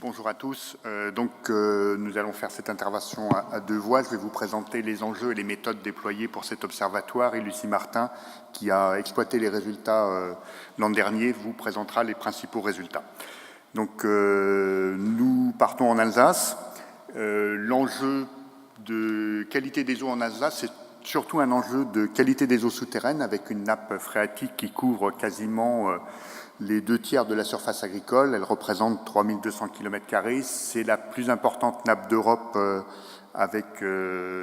Bonjour à tous. Nous allons faire cette intervention à deux voix. Je vais vous présenter les enjeux et les méthodes déployées pour cet observatoire et Lucie Martin, qui a exploité les résultats l'an dernier, vous présentera les principaux résultats. Nous partons en Alsace. L'enjeu de qualité des eaux en Alsace, c'est surtout un enjeu de qualité des eaux souterraines avec une nappe phréatique qui couvre quasiment les 2/3 de la surface agricole. Elle représente 3200 km². C'est la plus importante nappe d'Europe avec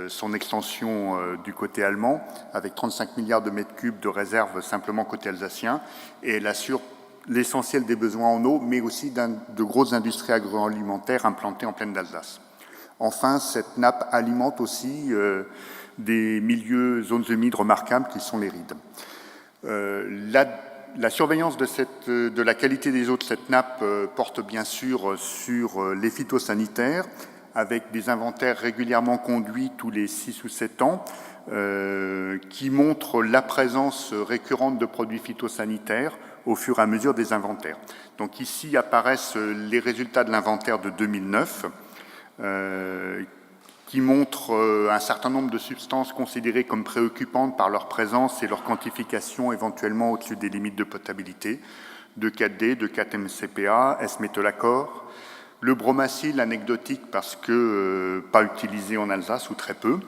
son extension du côté allemand, avec 35 milliards de mètres cubes de réserves simplement côté alsacien. Et elle assure l'essentiel des besoins en eau, mais aussi de grosses industries agroalimentaires implantées en plaine d'Alsace. Enfin, cette nappe alimente aussi des milieux, zones humides remarquables qui sont les rides. La surveillance de la qualité des eaux de cette nappe porte bien sûr sur les phytosanitaires, avec des inventaires régulièrement conduits tous les 6 ou 7 ans, qui montrent la présence récurrente de produits phytosanitaires au fur et à mesure des inventaires. Donc ici apparaissent les résultats de l'inventaire de 2009, qui montrent un certain nombre de substances considérées comme préoccupantes par leur présence et leur quantification éventuellement au-dessus des limites de potabilité, de 4D, de 4-MCPA, S-métolachlore, le bromacil anecdotique parce que pas utilisé en Alsace ou très peu,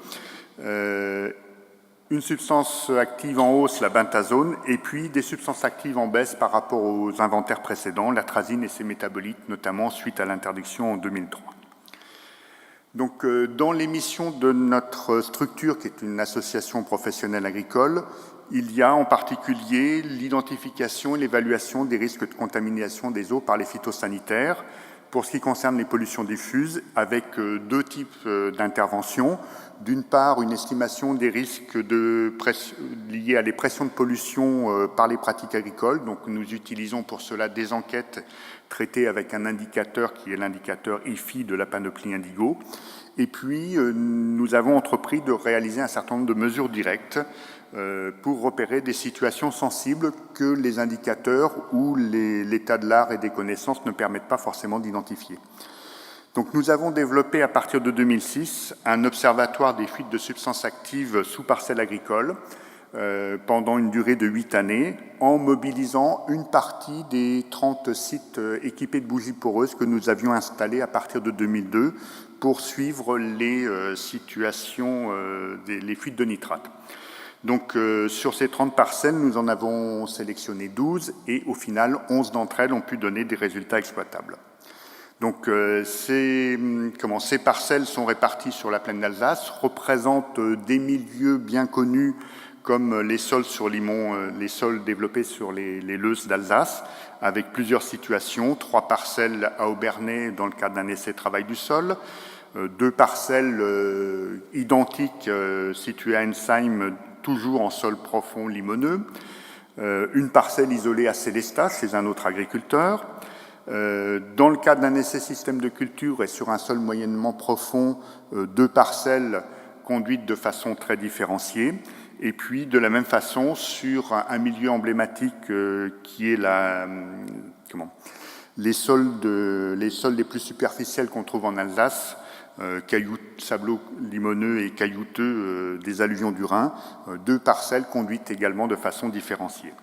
une substance active en hausse, la bentazone, et puis des substances actives en baisse par rapport aux inventaires précédents, l'atrazine et ses métabolites, notamment suite à l'interdiction en 2003. Donc, dans les missions de notre structure, qui est une association professionnelle agricole, il y a en particulier l'identification et l'évaluation des risques de contamination des eaux par les phytosanitaires, pour ce qui concerne les pollutions diffuses, avec deux types d'interventions. D'une part, une estimation des risques liés à les pressions de pollution par les pratiques agricoles. Donc, nous utilisons pour cela des enquêtes traitées avec un indicateur qui est l'indicateur IFI de la panoplie indigo. Et puis, nous avons entrepris de réaliser un certain nombre de mesures directes pour repérer des situations sensibles que les indicateurs ou l'état de l'art et des connaissances ne permettent pas forcément d'identifier. Donc, nous avons développé à partir de 2006 un observatoire des fuites de substances actives sous parcelles agricoles pendant une durée de 8 années, en mobilisant une partie des 30 sites équipés de bougies poreuses que nous avions installés à partir de 2002 pour suivre les situations, les fuites de nitrates. Donc, sur ces 30 parcelles, nous en avons sélectionné 12 et au final, 11 d'entre elles ont pu donner des résultats exploitables. Donc, ces parcelles sont réparties sur la plaine d'Alsace, représentent des milieux bien connus comme les sols sur limon, les sols développés sur les Leuses d'Alsace, avec plusieurs situations, 3 parcelles à Aubernais dans le cadre d'un essai travail du sol, 2 parcelles identiques situées à Ensheim, toujours en sol profond limoneux, une parcelle isolée à Célestat chez un autre agriculteur. Dans le cadre d'un essai système de culture et sur un sol moyennement profond, 2 parcelles conduites de façon très différenciée. Et puis, de la même façon, sur un milieu emblématique qui est les sols les plus superficiels qu'on trouve en Alsace, sableux limoneux et caillouteux des alluvions du Rhin, 2 parcelles conduites également de façon différenciée.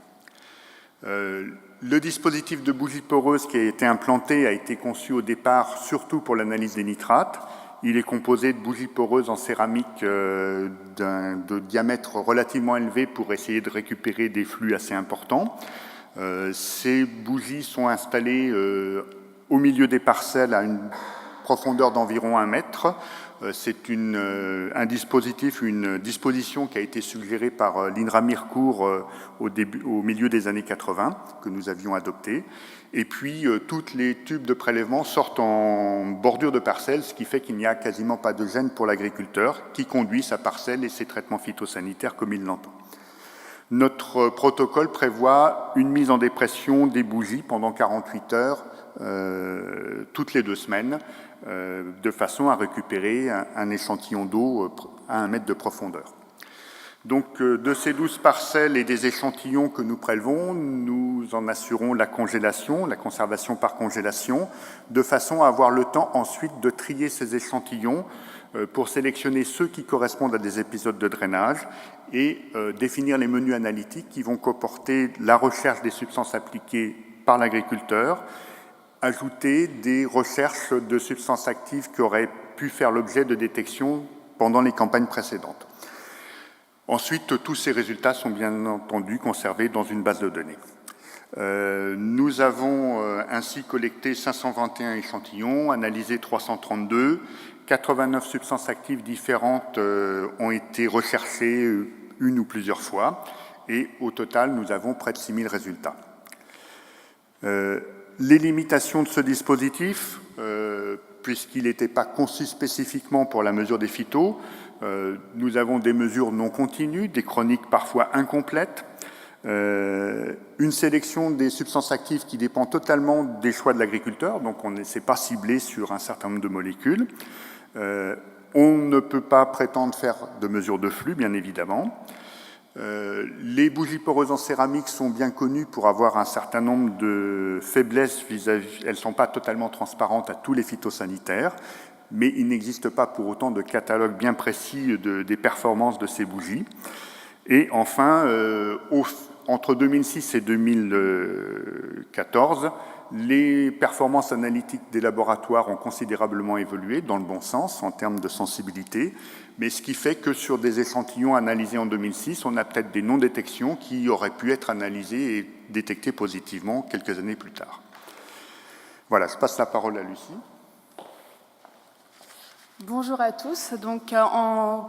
Le dispositif de bougie poreuse qui a été implanté a été conçu au départ surtout pour l'analyse des nitrates. Il est composé de bougies poreuses en céramique de diamètre relativement élevé pour essayer de récupérer des flux assez importants. Ces bougies sont installées au milieu des parcelles à une profondeur d'environ 1 mètre. C'est un dispositif, une disposition qui a été suggérée par l'INRA Mirecourt au milieu des années 80, que nous avions adopté. Et puis, tous les tubes de prélèvement sortent en bordure de parcelle, ce qui fait qu'il n'y a quasiment pas de gêne pour l'agriculteur qui conduit sa parcelle et ses traitements phytosanitaires comme il l'entend. Notre protocole prévoit une mise en dépression des bougies pendant 48 heures, toutes les 2 semaines, de façon à récupérer un échantillon d'eau à 1 mètre de profondeur. Donc, de ces 12 parcelles et des échantillons que nous prélevons, nous en assurons la congélation, la conservation par congélation, de façon à avoir le temps ensuite de trier ces échantillons pour sélectionner ceux qui correspondent à des épisodes de drainage et définir les menus analytiques qui vont comporter la recherche des substances appliquées par l'agriculteur, ajouter des recherches de substances actives qui auraient pu faire l'objet de détection pendant les campagnes précédentes. Ensuite, tous ces résultats sont bien entendu conservés dans une base de données. Nous avons ainsi collecté 521 échantillons, analysé 332, 89 substances actives différentes ont été recherchées une ou plusieurs fois, et au total, nous avons près de 6000 résultats. Les limitations de ce dispositif, puisqu'il n'était pas conçu spécifiquement pour la mesure des phytos, nous avons des mesures non continues, des chroniques parfois incomplètes, une sélection des substances actives qui dépend totalement des choix de l'agriculteur, donc on ne s'est pas ciblé sur un certain nombre de molécules. On ne peut pas prétendre faire de mesures de flux, bien évidemment. Les bougies poreuses en céramique sont bien connues pour avoir un certain nombre de faiblesses vis-à-vis, elles ne sont pas totalement transparentes à tous les phytosanitaires, mais il n'existe pas pour autant de catalogue bien précis des performances de ces bougies. Et enfin, entre 2006 et 2014, les performances analytiques des laboratoires ont considérablement évolué dans le bon sens en termes de sensibilité, mais ce qui fait que sur des échantillons analysés en 2006, on a peut-être des non-détections qui auraient pu être analysées et détectées positivement quelques années plus tard. Voilà, je passe la parole à Lucie. Bonjour à tous. Donc,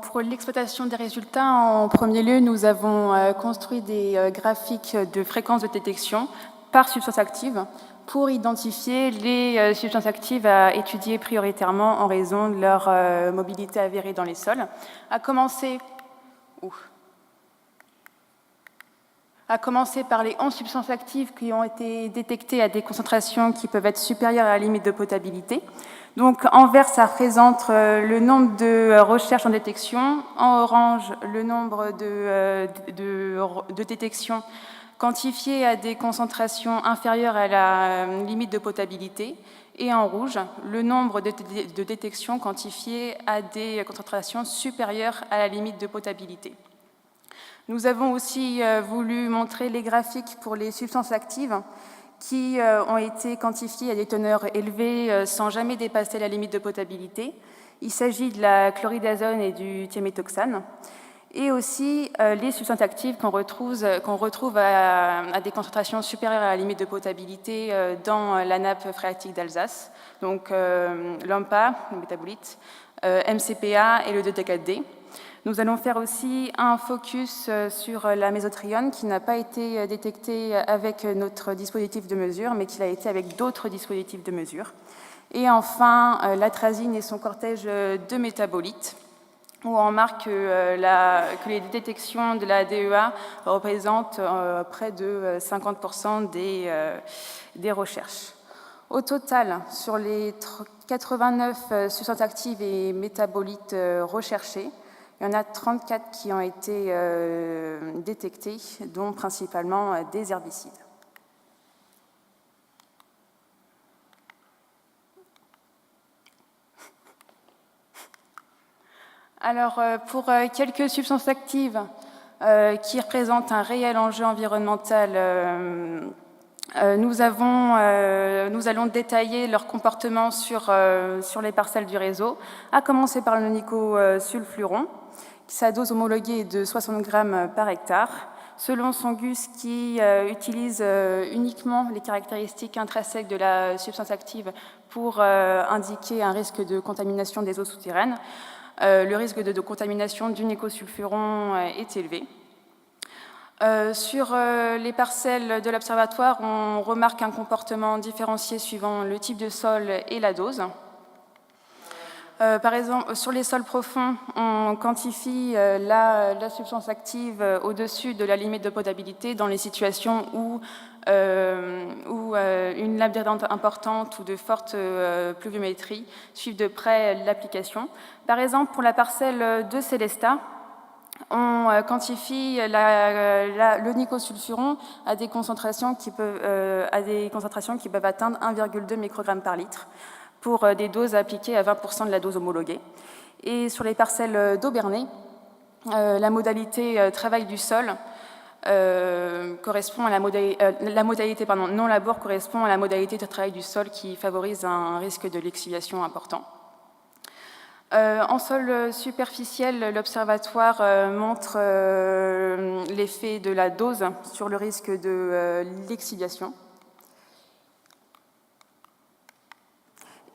pour l'exploitation des résultats, en premier lieu, nous avons construit des graphiques de fréquence de détection par substance active pour identifier les substances actives à étudier prioritairement en raison de leur mobilité avérée dans les sols. À commencer par les 11 substances actives qui ont été détectées à des concentrations qui peuvent être supérieures à la limite de potabilité. Donc, en vert, ça représente le nombre de recherches en détection. En orange, le nombre de détections quantifiées à des concentrations inférieures à la limite de potabilité. Et en rouge, le nombre de détections quantifiées à des concentrations supérieures à la limite de potabilité. Nous avons aussi voulu montrer les graphiques pour les substances actives qui ont été quantifiées à des teneurs élevées sans jamais dépasser la limite de potabilité. Il s'agit de la chloridazone et du thiaméthoxane. Et aussi les substances actives qu'on retrouve à des concentrations supérieures à la limite de potabilité dans la nappe phréatique d'Alsace, donc l'AMPA, le métabolite, MCPA et le 2-TK-D. Nous allons faire aussi un focus sur la mésotrione qui n'a pas été détectée avec notre dispositif de mesure, mais qui l'a été avec d'autres dispositifs de mesure. Et enfin, l'atrazine et son cortège de métabolites, où on remarque que les détections de la DEA représentent près de 50% des recherches. Au total, sur les 89 substances actives et métabolites recherchées, il y en a 34 qui ont été détectés, dont principalement des herbicides. Alors, pour quelques substances actives qui représentent un réel enjeu environnemental, nous allons détailler leur comportement sur les parcelles du réseau, à commencer par le nicosulfuron. Sa dose homologuée est de 60 grammes par hectare. Selon son GUS qui utilise uniquement les caractéristiques intrinsèques de la substance active pour indiquer un risque de contamination des eaux souterraines, le risque de contamination du nicosulfuron est élevé. Sur les parcelles de l'observatoire, on remarque un comportement différencié suivant le type de sol et la dose. Par exemple, sur les sols profonds, on quantifie la substance active au-dessus de la limite de potabilité dans les situations où une labyrinthe importante ou de forte pluviométrie suivent de près l'application. Par exemple, pour la parcelle de Célestat, on quantifie le nicosulfuron à des concentrations qui peuvent atteindre 1,2 microgrammes par litre pour des doses appliquées à 20% de la dose homologuée. Et sur les parcelles d'Aubernay, la modalité travail du sol correspond à la modalité non-labor correspond à la modalité de travail du sol qui favorise un risque de lixiviation important. En sol superficiel, l'observatoire montre l'effet de la dose sur le risque de lixiviation.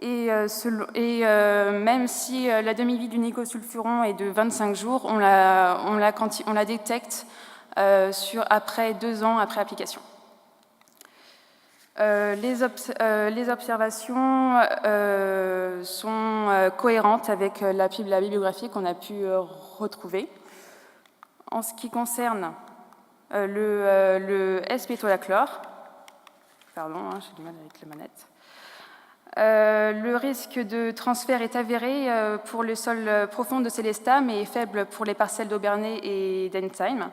Et même si la demi-vie du nicosulfuron est de 25 jours, on la détecte après 2 ans après application. Les observations sont cohérentes avec la bibliographie qu'on a pu retrouver. En ce qui concerne le S-métolachlore, pardon, j'ai du mal avec la manette. Le risque de transfert est avéré pour le sol profond de Sélestat, mais est faible pour les parcelles d'Aubernay et d'Entzheim.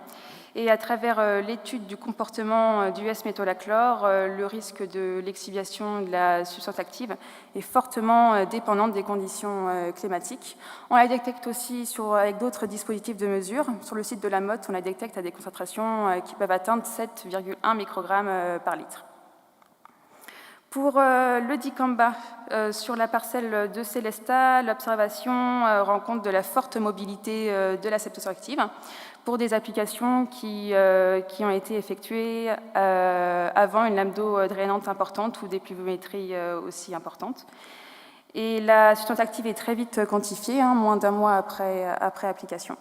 Et à travers l'étude du comportement du S-métolachlore, le risque de l'exhibition de la substance active est fortement dépendant des conditions climatiques. On la détecte aussi avec d'autres dispositifs de mesure. Sur le site de la Motte, on la détecte à des concentrations qui peuvent atteindre 7,1 microgrammes par litre. Pour le dicamba, sur la parcelle de Sélestat, l'observation rend compte de la forte mobilité de la substance active pour des applications qui ont été effectuées avant une lame d'eau drainante importante ou des pluviométries aussi importantes. Et la substance active est très vite quantifiée, moins d'1 mois après application.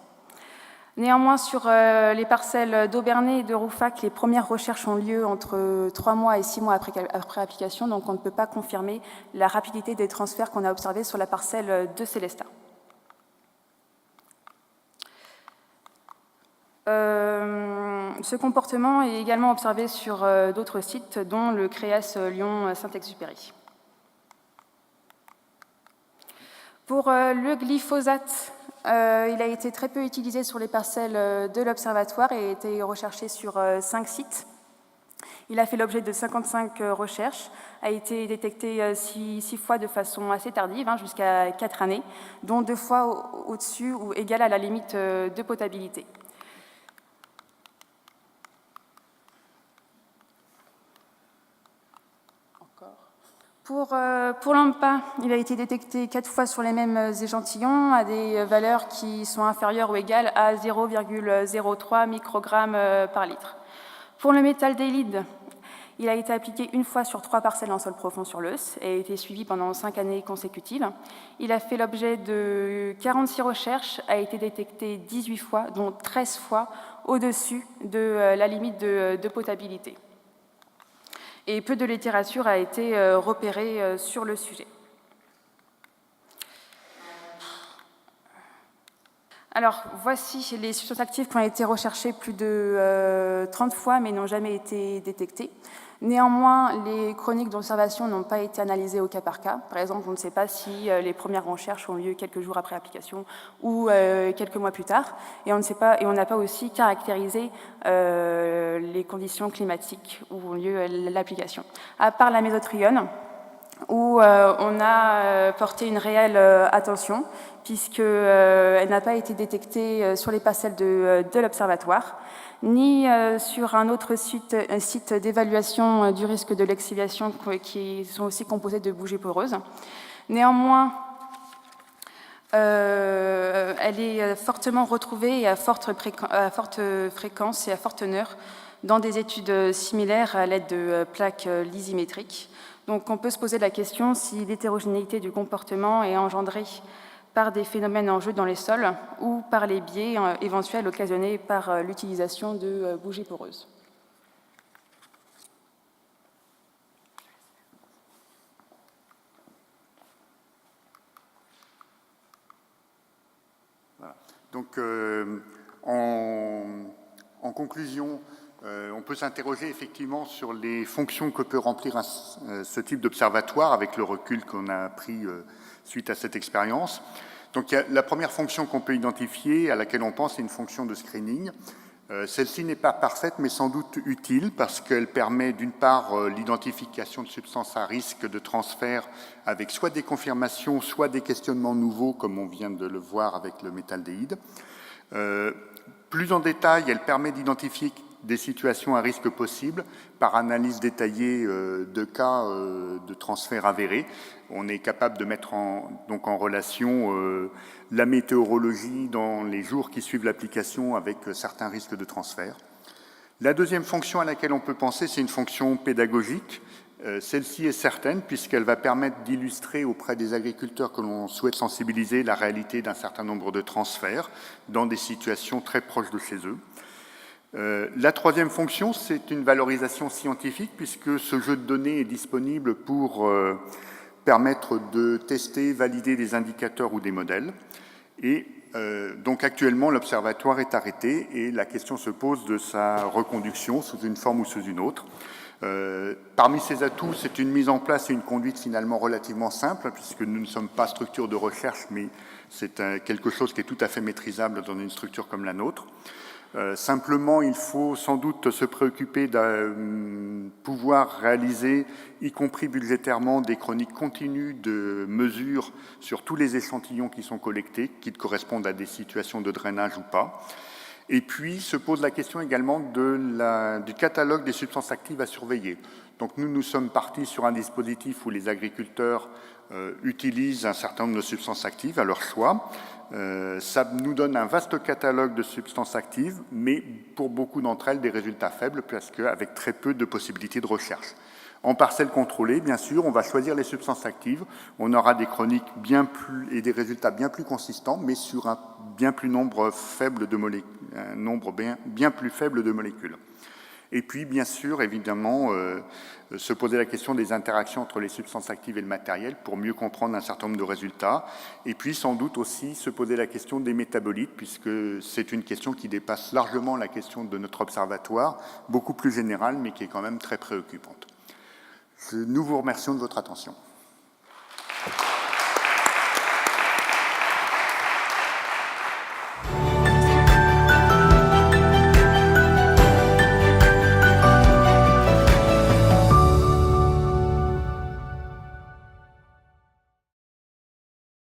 Néanmoins, sur les parcelles d'Aubernay et de Rouffach, les premières recherches ont lieu entre 3 mois et 6 mois après application, donc on ne peut pas confirmer la rapidité des transferts qu'on a observés sur la parcelle de Sélestat. Ce comportement est également observé sur d'autres sites, dont le CREAS Lyon-Saint-Exupéry. Pour le glyphosate, il a été très peu utilisé sur les parcelles de l'Observatoire et a été recherché sur 5 sites. Il a fait l'objet de 55 recherches, a été détecté 6 fois de façon assez tardive, jusqu'à 4 années, dont 2 fois au-dessus ou égal à la limite de potabilité. Pour l'AMPA, il a été détecté 4 fois sur les mêmes échantillons à des valeurs qui sont inférieures ou égales à 0,03 microgrammes par litre. Pour le méthaldéhyde, il a été appliqué 1 fois sur 3 parcelles en sol profond sur l'Eus et a été suivi pendant 5 années consécutives. Il a fait l'objet de 46 recherches, a été détecté 18 fois, dont 13 fois au-dessus de la limite de potabilité. Et peu de littérature a été repérée sur le sujet. Alors, voici les substances actives qui ont été recherchées plus de 30 fois, mais n'ont jamais été détectées. Néanmoins, les chroniques d'observation n'ont pas été analysées au cas par cas. Par exemple, on ne sait pas si les premières recherches ont lieu quelques jours après application ou quelques mois plus tard. Et on ne sait pas, et on n'a pas aussi caractérisé les conditions climatiques où ont lieu l'application. À part la mésotrione, où on a porté une réelle attention, puisqu'elle n'a pas été détectée sur les parcelles de l'Observatoire, ni sur un autre site d'évaluation du risque de l'exhibition qui sont aussi composés de bougies poreuses. Néanmoins, elle est fortement retrouvée et à forte fréquence et à forte teneur dans des études similaires à l'aide de plaques lysimétriques. Donc on peut se poser la question si l'hétérogénéité du comportement est engendrée par des phénomènes en jeu dans les sols ou par les biais éventuels occasionnés par l'utilisation de bougies poreuses. Voilà. Donc, en conclusion, on peut s'interroger effectivement sur les fonctions que peut remplir ce type d'observatoire avec le recul qu'on a pris suite à cette expérience. Donc la première fonction qu'on peut identifier, à laquelle on pense, c'est une fonction de screening. Celle-ci n'est pas parfaite, mais sans doute utile, parce qu'elle permet d'une part l'identification de substances à risque de transfert avec soit des confirmations, soit des questionnements nouveaux, comme on vient de le voir avec le méthaldéhyde. Plus en détail, elle permet d'identifier des situations à risque possibles par analyse détaillée de cas de transfert avérés. On est capable de mettre donc en relation la météorologie dans les jours qui suivent l'application avec certains risques de transfert. La deuxième fonction à laquelle on peut penser, c'est une fonction pédagogique. Celle-ci est certaine puisqu'elle va permettre d'illustrer auprès des agriculteurs que l'on souhaite sensibiliser la réalité d'un certain nombre de transferts dans des situations très proches de chez eux. La troisième fonction, c'est une valorisation scientifique puisque ce jeu de données est disponible pour permettre de tester, valider des indicateurs ou des modèles. Et donc actuellement, l'observatoire est arrêté et la question se pose de sa reconduction sous une forme ou sous une autre. Parmi ces atouts, c'est une mise en place et une conduite finalement relativement simple, puisque nous ne sommes pas structure de recherche, mais c'est quelque chose qui est tout à fait maîtrisable dans une structure comme la nôtre. Simplement, il faut sans doute se préoccuper de pouvoir réaliser, y compris budgétairement, des chroniques continues de mesures sur tous les échantillons qui sont collectés, qu'ils correspondent à des situations de drainage ou pas. Et puis se pose la question également du catalogue des substances actives à surveiller. Donc nous sommes partis sur un dispositif où les agriculteurs utilisent un certain nombre de substances actives à leur choix. Ça nous donne un vaste catalogue de substances actives, mais pour beaucoup d'entre elles, des résultats faibles, parce qu'avec très peu de possibilités de recherche. En parcelle contrôlée, bien sûr, on va choisir les substances actives, on aura des chroniques et des résultats bien plus consistants, mais sur un bien plus nombre bien plus faible de molécules. Et puis, bien sûr, évidemment, se poser la question des interactions entre les substances actives et le matériel pour mieux comprendre un certain nombre de résultats. Et puis, sans doute aussi, se poser la question des métabolites, puisque c'est une question qui dépasse largement la question de notre observatoire, beaucoup plus générale, mais qui est quand même très préoccupante. Nous vous remercions de votre attention.